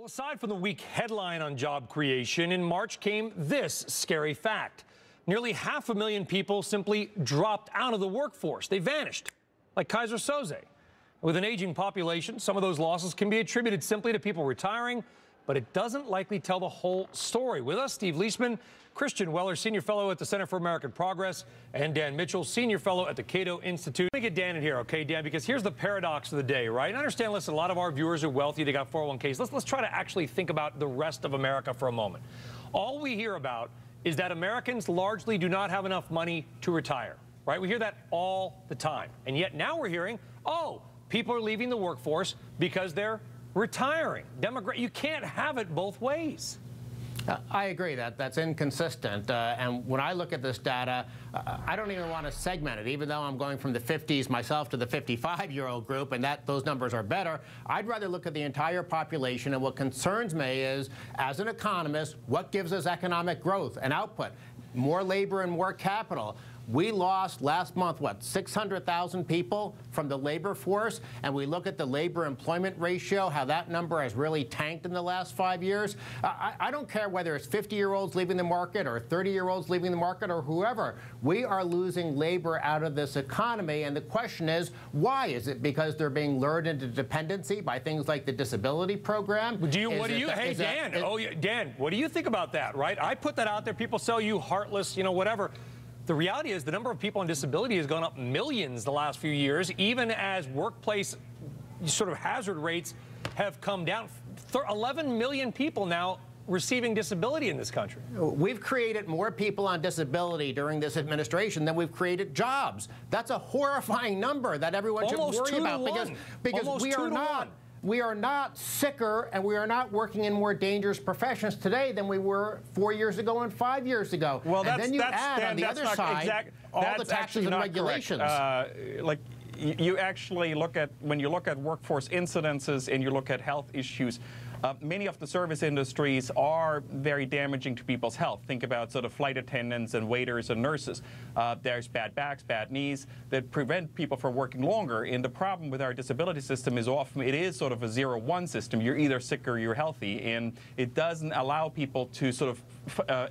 Well, aside from the weak headline on job creation, in March came this scary fact. Nearly 500,000 people simply dropped out of the workforce. They vanished, like Kaiser Soze. With an aging population, some of those losses can be attributed simply to people retiring, but it doesn't likely tell the whole story. With us, Steve Leisman, Christian Weller, Senior Fellow at the Center for American Progress, and Dan Mitchell, Senior Fellow at the Cato Institute. Let me get Dan in here, okay, Dan, because here's the paradox of the day, right? I understand, listen, a lot of our viewers are wealthy. They got 401ks. Let's try to actually think about the rest of America for a moment. All we hear about is that Americans largely do not have enough money to retire, right? We hear that all the time. And yet now we're hearing, oh, people are leaving the workforce because they're retiring. You can't have it both ways. I agree that's inconsistent. And when I look at this data, I don't even want to segment it, even though I'm going from the 50s myself to the 55-year-old group, and those numbers are better. I'd rather look at the entire population, and what concerns me is, as an economist, what gives us economic growth and output? More labor and more capital. We lost last month, 600,000 people from the labor force, and we look at the labor employment ratio, how that number has really tanked in the last 5 years. I don't care whether it's 50-year-olds leaving the market or 30-year-olds leaving the market or whoever. We are losing labor out of this economy, and the question is, why? Is it because they're being lured into dependency by things like the disability program? Dan, what do you think about that, right? I put that out there. People sell you heartless, whatever. The reality is the number of people on disability has gone up millions the last few years, even as workplace sort of hazard rates have come down. 11 million people now receiving disability in this country. We've created more people on disability during this administration than we've created jobs. That's a horrifying number that everyone should worry about because we are not sicker and we are not working in more dangerous professions today than we were 4 years ago and 5 years ago. Well, and then you add on the other side all the taxes and regulations. You actually look at, when you look at workforce incidences and you look at health issues, many of the service industries are very damaging to people's health. Think about sort of flight attendants and waiters and nurses. There's bad backs, bad knees that prevent people from working longer. And the problem with our disability system is often it is sort of a 0-1 system. You're either sick or you're healthy, and it doesn't allow people to sort of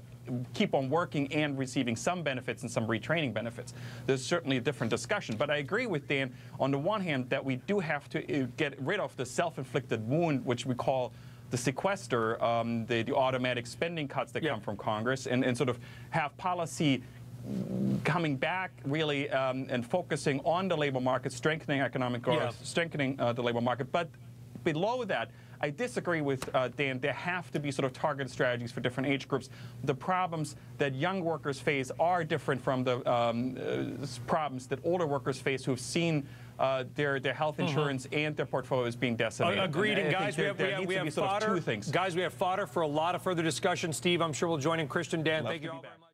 keep on working and receiving some benefits and some retraining benefits. There's certainly a different discussion. But I agree with Dan on the one hand that we do have to get rid of the self-inflicted wound, which we call the sequester, the automatic spending cuts that come from Congress, and sort of have policy coming back really and focusing on the labor market, strengthening economic growth, strengthening the labor market. But below that, I disagree with Dan. There have to be sort of targeted strategies for different age groups. The problems that young workers face are different from the problems that older workers face who have seen their health insurance and their portfolios being decimated. Agreed. And guys, we have fodder. Guys, we have fodder for a lot of further discussion. Steve, I'm sure will join in. Christian, Dan, thank you all very much.